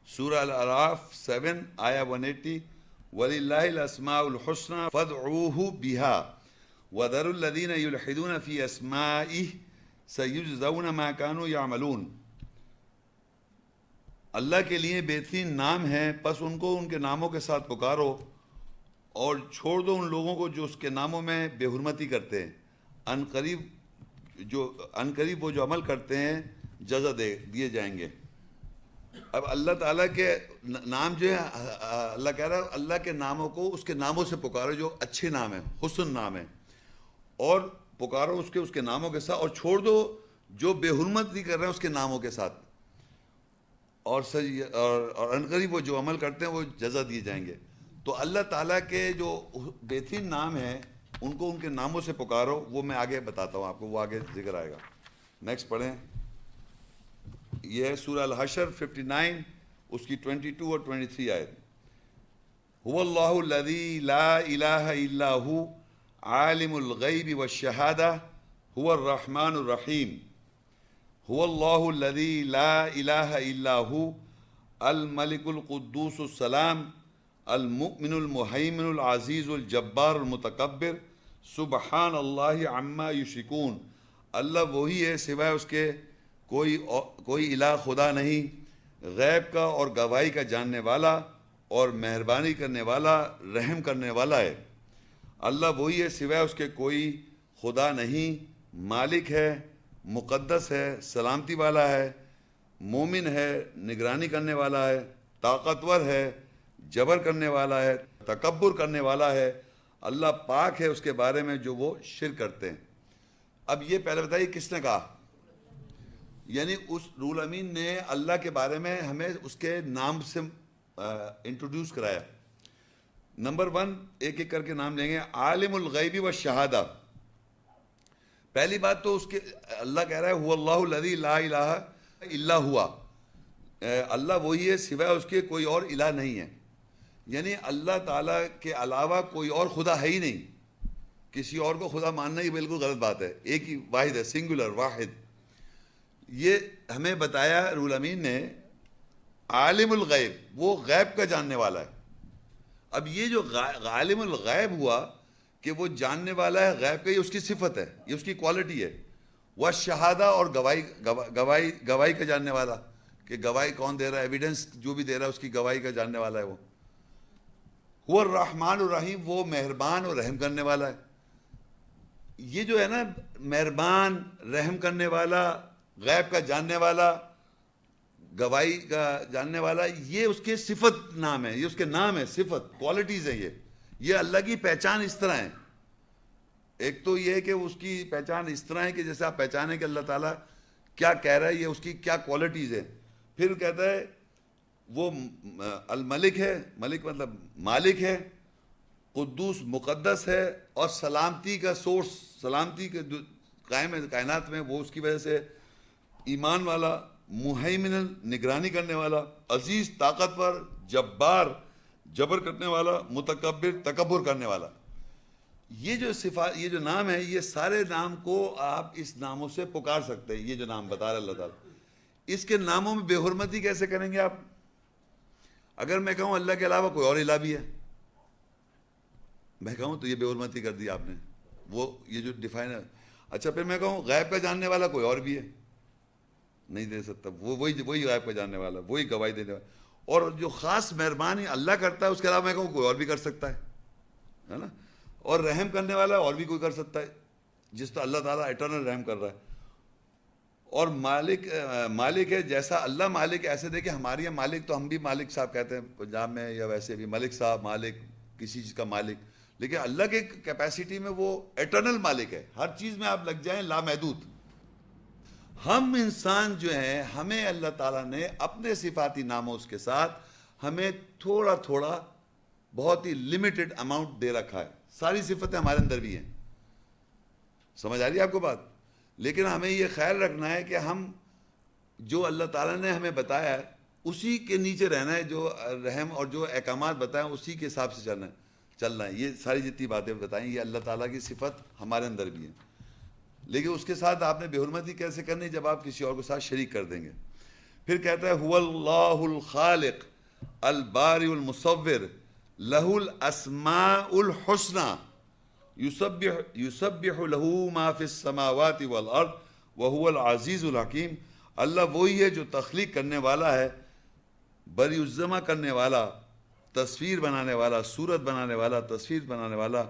سورہ الاعراف 7 آیا 180 وَلِلَّهِ الْأَسْمَاءُ الْحُسْنَى فَادْعُوهُ بِهَا وَذَرُوا الَّذِينَ يُلْحِدُونَ فِي أَسْمَائِهِ سَيُجْزَوْنَ مَا كَانُوا يَعْمَلُونَ۔ اللہ کے لیے بہترین نام ہیں، پس ان کو ان کے ناموں کے ساتھ پکارو اور چھوڑ دو ان لوگوں کو جو اس کے ناموں میں بے حرمتی کرتے ہیں۔ ان قریب وہ جو عمل کرتے ہیں جزا دیے جائیں گے۔ اب اللہ تعالیٰ کے نام جو ہے، اللہ کہہ رہا ہے اللہ کے ناموں کو اس کے ناموں سے پکارو جو اچھے نام ہیں، حسن نام ہے، اور پکارو اس کے ناموں کے ساتھ، اور چھوڑ دو جو بے حرمتی کر رہے ہیں اس کے ناموں کے ساتھ، اور عنقریب وہ جو عمل کرتے ہیں وہ جزا دیے جائیں گے۔ تو اللہ تعالیٰ کے جو بہترین نام ہیں ان کو ان کے ناموں سے پکارو، وہ میں آگے بتاتا ہوں آپ کو، وہ آگے ذکر آئے گا۔ نیکسٹ پڑھیں، یہ ہے سورہ الحشر 59، اس کی 22 اور 23 آیت۔ هو اللہ الذی لا الہ الا هو عالم الغیب والشہادہ هو الرحمن الرحیم۔ هو اللہ الذی لا الہ الا هو الملک القدوس السلام المؤمن المہیمن العزیز الجبار المتکبر سبحان اللہ عما یشرکون۔ اللہ وہی ہے، سوائے اس کے کوئی الہ خدا نہیں، غیب کا اور گواہی کا جاننے والا اور مہربانی کرنے والا، رحم کرنے والا ہے۔ اللہ وہی ہے، سوائے اس کے کوئی خدا نہیں، مالک ہے، مقدس ہے، سلامتی والا ہے، مومن ہے، نگرانی کرنے والا ہے، طاقتور ہے، جبر کرنے والا ہے، تکبر کرنے والا ہے۔ اللہ پاک ہے اس کے بارے میں جو وہ شرک کرتے ہیں۔ اب یہ پہلے بتائیے کس نے کہا؟ یعنی اس رول امین نے اللہ کے بارے میں ہمیں اس کے نام سے انٹروڈیوس کرایا۔ نمبر 1 ایک ایک کر کے نام لیں گے۔ عالم الغیب والشہادہ، پہلی بات تو اس کے اللہ کہہ رہا ہے هو اللہ الذی لا الہ الا ہوا، اللہ وہی ہے، سوائے اس کے کوئی اور الہ نہیں ہے۔ یعنی اللہ تعالیٰ کے علاوہ کوئی اور خدا ہے ہی نہیں، کسی اور کو خدا ماننا ہی بالکل غلط بات ہے، ایک ہی واحد ہے، سنگولر، واحد۔ یہ ہمیں بتایا رول امین نے، عالم الغیب، وہ غیب کا جاننے والا ہے۔ اب یہ جو عالم الغیب ہوا کہ وہ جاننے والا ہے غیب کا، یہ اس کی صفت ہے، یہ اس کی کوالٹی ہے۔ وہ شہادہ، اور گواہی کا جاننے والا، کہ گواہی کون دے رہا ہے، ایویڈنس جو بھی دے رہا ہے اس کی گواہی کا جاننے والا ہے وہ الرحمن الرحیم، وہ مہربان اور رحم کرنے والا ہے۔ یہ جو ہے نا، مہربان، رحم کرنے والا، غیب کا جاننے والا، گواہی کا جاننے والا، یہ اس کے صفت نام ہے، یہ اس کے نام ہے، صفت، کوالٹیز ہیں یہ اللہ کی پہچان اس طرح ہے۔ ایک تو یہ ہے کہ اس کی پہچان اس طرح ہے کہ جیسے آپ پہچانیں کہ اللہ تعالیٰ کیا کہہ رہا ہے، یہ اس کی کیا کوالٹیز ہے۔ پھر کہتا ہے وہ الملک ہے، ملک مطلب مالک ہے، قدوس مقدس ہے، اور سلامتی کا سورس، سلامتی کے قائم ہے کائنات میں، وہ اس کی وجہ سے ایمان والا، مہیمن نگرانی کرنے والا، عزیز طاقتور، جبار جبر کرنے والا، متکبر تکبر کرنے والا۔ یہ جو صفات، یہ جو نام ہے، یہ سارے نام کو آپ اس ناموں سے پکار سکتے ہیں۔ یہ جو نام بتا رہا اللہ تعالیٰ، اس کے ناموں میں بے حرمتی کیسے کریں گے آپ؟ اگر میں کہوں اللہ کے علاوہ کوئی اور الہ بھی ہے، میں کہوں تو یہ بے حرمتی کر دی آپ نے، وہ یہ جو ڈیفائن ہے۔ اچھا پھر میں کہوں غیب کا جاننے والا کوئی اور بھی ہے، نہیں دے سکتا، وہی غیب کا جاننے والا، وہی گواہی دینے والا، اور جو خاص مہربانی اللہ کرتا ہے اس کے علاوہ میں کہوں کوئی اور بھی کر سکتا ہے نا، اور رحم کرنے والا اور بھی کوئی کر سکتا ہے، جس طرح اللہ تعالیٰ اٹرنل رحم کر رہا ہے۔ اور مالک ہے، جیسا اللہ مالک ہے ایسے دیکھیں ہمارے یہاں مالک تو ہم بھی مالک صاحب کہتے ہیں پنجاب میں، یا ویسے بھی ملک صاحب، مالک، کسی چیز کا مالک، لیکن اللہ کے کیپیسٹی میں وہ ایٹرنل مالک ہے، ہر چیز میں آپ لگ جائیں لامحدود۔ ہم انسان جو ہیں، ہمیں اللہ تعالیٰ نے اپنے صفاتی ناموں کے ساتھ ہمیں تھوڑا تھوڑا بہت ہی لمیٹڈ اماؤنٹ دے رکھا ہے، ساری صفتیں ہمارے اندر بھی ہیں، سمجھ آ رہی ہے آپ کو بات؟ لیکن ہمیں یہ خیال رکھنا ہے کہ ہم جو اللہ تعالیٰ نے ہمیں بتایا ہے اسی کے نیچے رہنا ہے، جو رحم اور جو احکامات بتائیں اسی کے حساب سے چلنا ہے۔ یہ ساری جتنی باتیں بتائیں یہ اللہ تعالیٰ کی صفت ہمارے اندر بھی ہے، لیکن اس کے ساتھ آپ نے بے حرمتی کیسے کرنی؟ جب آپ کسی اور کے ساتھ شریک کر دیں گے۔ پھر کہتا ہے هو اللہ الخالق البارئ المصور لہ الاسماء الحسنى یسبح له ما فی السماوات والارض وهو العزیز الحکیم. اللہ وہی ہے جو تخلیق کرنے والا ہے، بری الزمہ کرنے والا، تصویر بنانے والا، صورت بنانے والا، تصویر بنانے والا.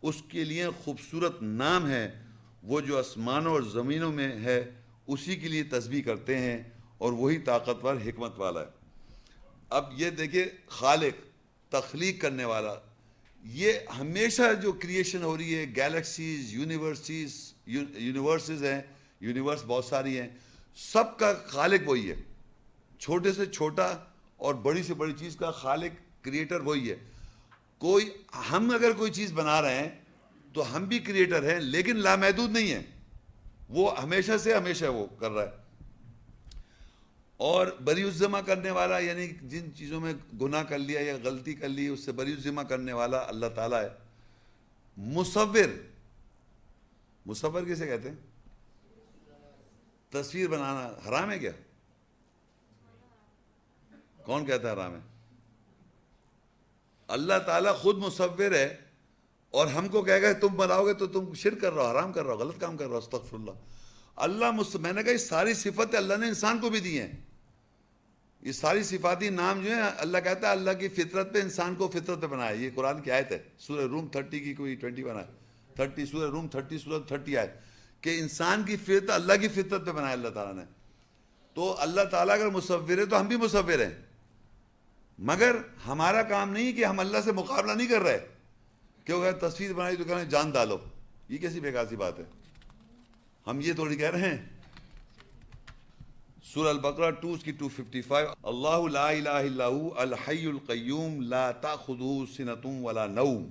اس کے لیے خوبصورت نام ہے. وہ جو آسمانوں اور زمینوں میں ہے اسی کے لیے تسبیح کرتے ہیں اور وہی طاقتور حکمت والا ہے. اب یہ دیکھیں، خالق، تخلیق کرنے والا، یہ ہمیشہ جو کریشن ہو رہی ہے، گیلیکسیز، یونیورسز ہیں، یونیورس بہت ساری ہیں، سب کا خالق وہی ہے. چھوٹے سے چھوٹا اور بڑی سے بڑی چیز کا خالق، کریٹر وہی ہے. ہم اگر کوئی چیز بنا رہے ہیں تو ہم بھی کریٹر ہیں، لیکن لامحدود نہیں ہیں. وہ ہمیشہ سے ہمیشہ وہ کر رہا ہے. اور بری الذمہ کرنے والا، یعنی جن چیزوں میں گناہ کر لیا یا غلطی کر لی اس سے بری الذمہ کرنے والا اللہ تعالیٰ ہے. مصور کسے کہتے ہیں؟ تصویر بنانا حرام ہے کیا؟ کون کہتا ہے حرام ہے؟ اللہ تعالیٰ خود مصور ہے اور ہم کو کہے گا تم بناؤ گے تو تم شرک کر رہا ہو، حرام کر رہا ہو، غلط کام کر رہا ہو. استغفر اللہ. میں نے کہا یہ ساری صفتیں اللہ نے انسان کو بھی دی ہیں. یہ ساری صفاتی نام جو ہیں اللہ کہتا ہے اللہ کی فطرت پہ، انسان کو فطرت پہ بنایا. یہ قرآن کی آیت ہے، سورہ روم 30 کی کوئی 21 ہے، 30 سورہ روم 30 سورہ 30 آیت، کہ انسان کی فطرت اللہ کی فطرت پہ بنایا اللہ تعالیٰ نے. تو اللہ تعالیٰ اگر مصور ہے تو ہم بھی مصور ہیں، مگر ہمارا کام نہیں کہ ہم اللہ سے مقابلہ نہیں کر رہے کہ وہ تصویر بنائی تو کہنا جان ڈالو. یہ کیسی بیکار سی بات ہے؟ ہم یہ تھوڑی کہہ رہے ہیں. سورہ البقرہ 2 کی 255، اللہ لا الہ الا هو الحی القیوم لا تأخذہ سنۃ ولا نوم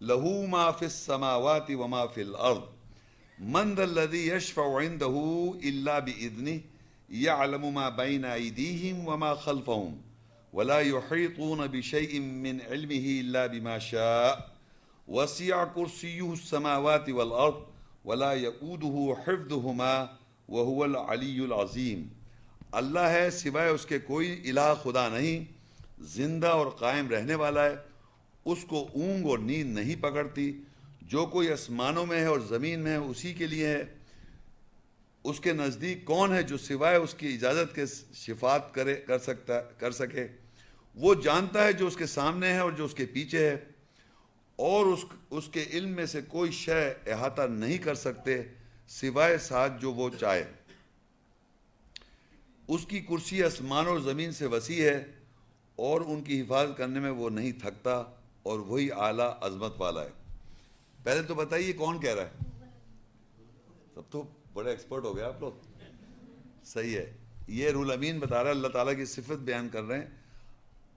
لہ ما فی السماوات وما فی الارض من ذا الذی یشفع عندہ الا بإذنہ یعلم ما بین ایدیہم وما خلفہم ولا يحيطون بشيء من علمه إلا بما شاء وسع كرسيه السماوات والأرض ولا يؤوده حفظهما وهو العلی العظیم. اللہ ہے، سوائے اس کے کوئی الہ خدا نہیں، زندہ اور قائم رہنے والا ہے. اس کو اونگ اور نیند نہیں پکڑتی. جو کوئی آسمانوں میں ہے اور زمین میں ہے اسی کے لیے ہے. اس کے نزدیک کون ہے جو سوائے اس کی اجازت کے شفاعت کر سکے؟ وہ جانتا ہے جو اس کے سامنے ہے اور جو اس کے پیچھے ہے، اور اس کے علم میں سے کوئی شے احاطہ نہیں کر سکتے سوائے ساتھ جو وہ چاہے. اس کی کرسی آسمان اور زمین سے وسیع ہے اور ان کی حفاظت کرنے میں وہ نہیں تھکتا، اور وہی اعلیٰ عظمت والا ہے. پہلے تو بتائیے کون کہہ رہا ہے؟ سب تو بڑے ایکسپرٹ ہو گئے آپ لوگ. صحیح ہے. یہ رول امین بتا رہا ہے، اللہ تعالیٰ کی صفت بیان کر رہے ہیں.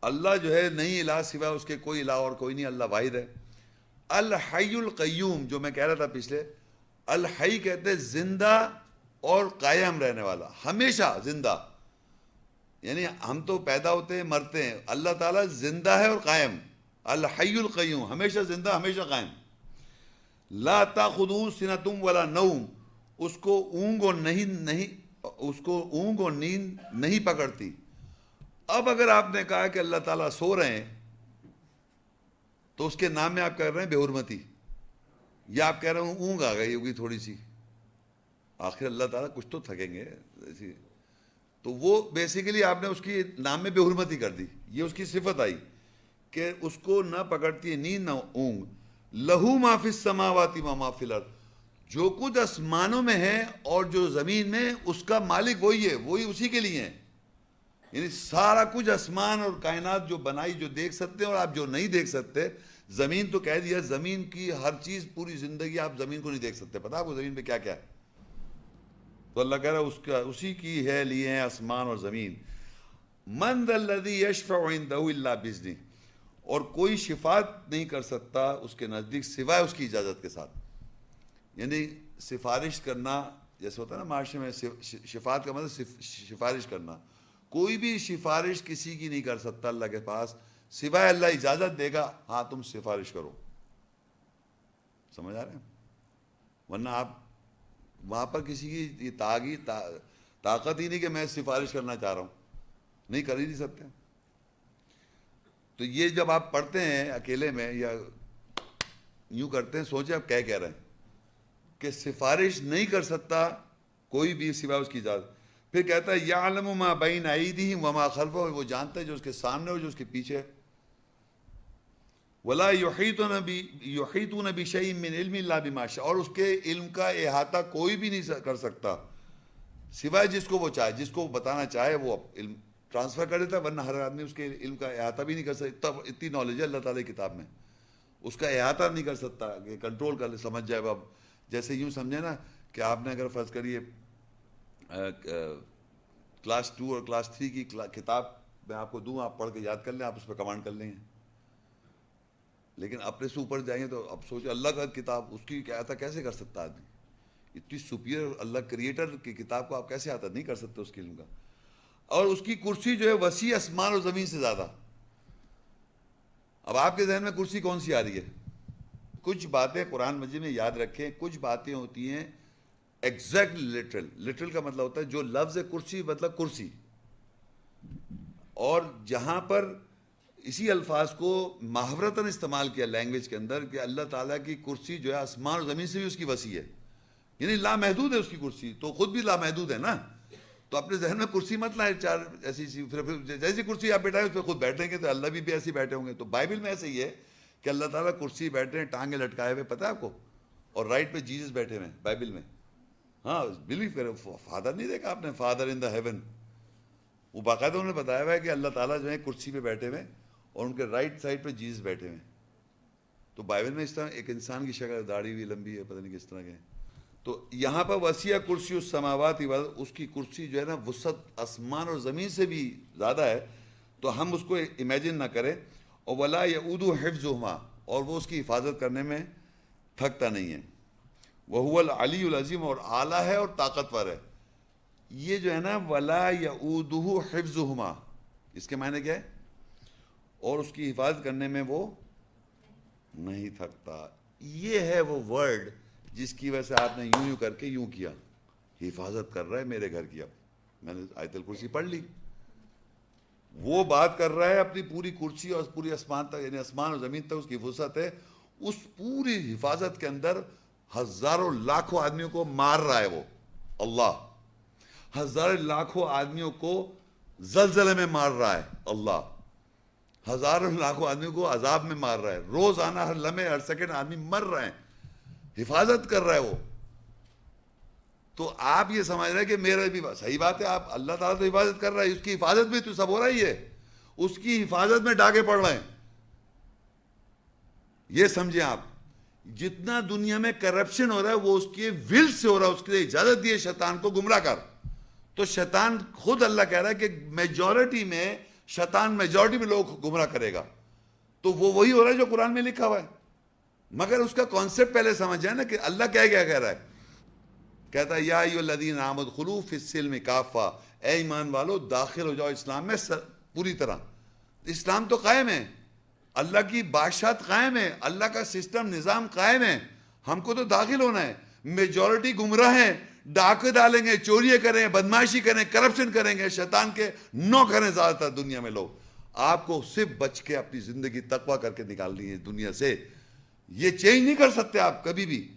اللہ جو ہے نہیں الہ سوائے اس کے کوئی الہ اور کوئی نہیں، اللہ واحد ہے. الحی القیوم جو میں کہہ رہا تھا پچھلے، الحی کہتے زندہ اور قائم رہنے والا، ہمیشہ زندہ. یعنی ہم تو پیدا ہوتے ہیں مرتے ہیں، اللہ تعالیٰ زندہ ہے اور قائم. الحی القیوم، ہمیشہ زندہ ہمیشہ قائم. لا تاخذہ سنۃ ولا نوم، اس کو اونگ اور نیند نہیں پکڑتی. اب اگر آپ نے کہا کہ اللہ تعالیٰ سو رہے ہیں تو اس کے نام میں آپ کہہ رہے ہیں بے حرمتی، یا آپ کہہ رہے ہیں اونگ آ گئی ہوگی تھوڑی سی. آخر اللہ تعالیٰ کچھ تو تھکیں گے، تو وہ بیسیکلی آپ نے اس کی نام میں بے حرمتی کر دی. یہ اس کی صفت آئی کہ اس کو نہ پکڑتی ہے نیند نہ اونگ. لہو ما فی السماوات و ما فی الارض، جو کچھ آسمانوں میں ہے اور جو زمین میں، اس کا مالک وہی ہے، وہی اسی کے لیے ہے. یعنی سارا کچھ آسمان اور کائنات جو بنائی، جو دیکھ سکتے ہیں اور آپ جو نہیں دیکھ سکتے. زمین تو کہہ دیا، زمین کی ہر چیز، پوری زندگی آپ زمین کو نہیں دیکھ سکتے. پتہ آپ کو زمین پہ کیا کیا ہے؟ تو اللہ کہہ رہا ہے اسی کی ہے لیے ہیں آسمان اور زمین. من ذا الذی یشفع عندہ الا باذنہ، اور کوئی شفاعت نہیں کر سکتا اس کے نزدیک سوائے اس کی اجازت کے ساتھ. یعنی سفارش کرنا جیسے ہوتا ہے نا معاشرے میں، شفاعت کا مطلب سفارش کرنا. کوئی بھی سفارش کسی کی نہیں کر سکتا اللہ کے پاس سوائے اللہ اجازت دے گا، ہاں تم سفارش کرو. سمجھ آ رہے ہیں؟ ورنہ آپ وہاں پر کسی کی طاقت ہی نہیں کہ میں سفارش کرنا چاہ رہا ہوں، نہیں کر ہی نہیں سکتے. تو یہ جب آپ پڑھتے ہیں اکیلے میں یا یوں کرتے ہیں، سوچیں آپ کیا کہہ رہے ہیں کہ سفارش نہیں کر سکتا کوئی بھی سوائے اس کی اجازت. پھر کہتا ہے یعلم ما بین ایدیہم وما خلفہم، وہ جانتا ہے جو اس کے سامنے اور جو اس کے پیچھے ہے. ولا یحیطون بشیء من علم الا بما شاء، اور اس کے علم کا احاطہ کوئی بھی نہیں کر سکتا سوائے جس کو وہ چاہے، جس کو وہ بتانا چاہے وہ علم ٹرانسفر کر دیتا ہے، ورنہ ہر آدمی اس کے علم کا احاطہ بھی نہیں کر سکتا. اتنی نالج ہے اللہ تعالیٰ کی کتاب میں، اس کا احاطہ نہیں کر سکتا کہ کنٹرول کر لے، سمجھ جائے. اب جیسے یوں سمجھے نا کہ آپ نے اگر فرض کریے کلاس 2 اور کلاس 3 کی کتاب میں آپ کو دوں، آپ پڑھ کے یاد کر لیں، آپ اس پہ کمانڈ کر لیں گے. لیکن اپنے سے اوپر جائیں گے تو اب سوچیں اللہ کا کتاب، اس کی احاطہ کیسے کر سکتا آدمی؟ اتنی سپیریئر اللہ کریٹر کی کتاب کو آپ کیسے احاطہ نہیں کر سکتے اس کے علم کا. اور اس کی کرسی جو ہے وسیع آسمان اور زمین سے زیادہ. اب آپ کے ذہن میں کرسی کون سی آ رہی ہے؟ کچھ باتیں قرآن مجید میں یاد رکھیں، کچھ باتیں ہوتی ہیں ایگزیکٹ لٹرل کا مطلب ہوتا ہے جو لفظ کرسی مطلب کرسی، اور جہاں پر اسی الفاظ کو محاورتاً استعمال کیا لینگویج کے اندر کہ اللہ تعالیٰ کی کرسی جو ہے آسمان اور زمین سے بھی اس کی وسیع ہے، یعنی لامحدود ہے اس کی کرسی، تو خود بھی لامحدود ہے نا. تو اپنے ذہن میں کرسی مت لائیں چار ایسی پھر جیسی کرسی آپ بیٹھائیں اس پہ خود بیٹھیں گے تو اللہ بھی ایسے بیٹھے ہوں گے. تو بائبل میں ایسے ہی ہے کہ اللہ تعالیٰ کرسی بیٹھے ہیں ٹانگیں لٹکائے ہوئے، پتہ ہے آپ کو، اور رائٹ پہ جیزس بیٹھے ہوئے ہیں بائبل میں. ہاں بلیو کرے، فادر نہیں دیکھا آپ نے، فادر ان دا ہیون، وہ باقاعدہ انہوں نے بتایا ہوا ہے کہ اللہ تعالیٰ جو ہے کرسی پہ بیٹھے ہوئے اور ان کے رائٹ سائڈ پہ جیزس بیٹھے ہوئے. تو بائبل میں اس طرح ایک انسان کی شکل، داڑھی ہوئی لمبی ہے، پتہ نہیں کس طرح کے. تو یہاں پر وسیع کرسی السماوات، اس کی کرسی جو ہے نا وسعت آسمان اور زمین سے بھی زیادہ ہے، تو ہم اس کو امیجن نہ کریں. اور ولا یعودہ حفظہما، اور وہ اس کی حفاظت کرنے میں تھکتا نہیں ہے. وہو العلی العظیم، اور اعلیٰ ہے اور طاقتور ہے. یہ جو ہے نا ولا یعودہ حفظہما، اس کے معنی کیا ہے؟ اور اس کی حفاظت کرنے میں وہ نہیں تھکتا. یہ ہے وہ ورڈ جس کی وجہ سے آپ نے یوں کر کے یوں کیا، حفاظت کر رہا ہے میرے گھر کی. اب میں نے آیت الکرسی پڑھ لی، وہ بات کر رہا ہے اپنی پوری کرسی اور پوری آسمان تک، یعنی آسمان اور زمین تک اس کی وسعت ہے. اس پوری حفاظت کے اندر ہزاروں لاکھوں آدمیوں کو مار رہا ہے وہ اللہ، ہزاروں لاکھوں آدمیوں کو زلزلے میں مار رہا ہے اللہ، ہزاروں لاکھوں آدمیوں کو عذاب میں مار رہا ہے. روزانہ ہر لمحے ہر سیکنڈ آدمی مر رہے ہیں، حفاظت کر رہا ہے وہ. تو آپ یہ سمجھ رہے ہیں کہ میرا بھی صحیح بات ہے، آپ اللہ تعالیٰ تو حفاظت کر رہا ہے، اس کی حفاظت میں تو سب ہو رہا ہی ہے، اس کی حفاظت میں ڈاکے پڑ رہے ہیں. یہ سمجھیں آپ، جتنا دنیا میں کرپشن ہو رہا ہے وہ اس کے ول سے ہو رہا ہے، اس کے لیے اجازت دی ہے شیطان کو گمراہ کر. تو شیطان خود اللہ کہہ رہا ہے کہ میجورٹی میں شیطان میجورٹی میں لوگ گمراہ کرے گا. تو وہ وہی ہو رہا ہے جو قرآن میں لکھا ہوا ہے، مگر اس کا کانسیپٹ پہلے سمجھ جائے نا کہ اللہ کیا کہہ رہا ہے. کہتا ہے یا ایھا الذین آمنوا ادخلوا فی السلم کافہ، اے ایمان والو داخل ہو جاؤ اسلام میں پوری طرح. اسلام تو قائم ہے، اللہ کی بادشاہت قائم ہے، اللہ کا سسٹم نظام قائم ہے، ہم کو تو داخل ہونا ہے. میجورٹی گمراہ ہیں، ڈاکے ڈالیں گے، چوریاں کریں، بدماشی کریں، کرپشن کریں گے، شیطان کے نوکر ہیں زیادہ تر دنیا میں لوگ. آپ کو صرف بچ کے اپنی زندگی تقویٰ کر کے نکالنی ہے دنیا سے. یہ چینج نہیں کر سکتے آپ کبھی بھی.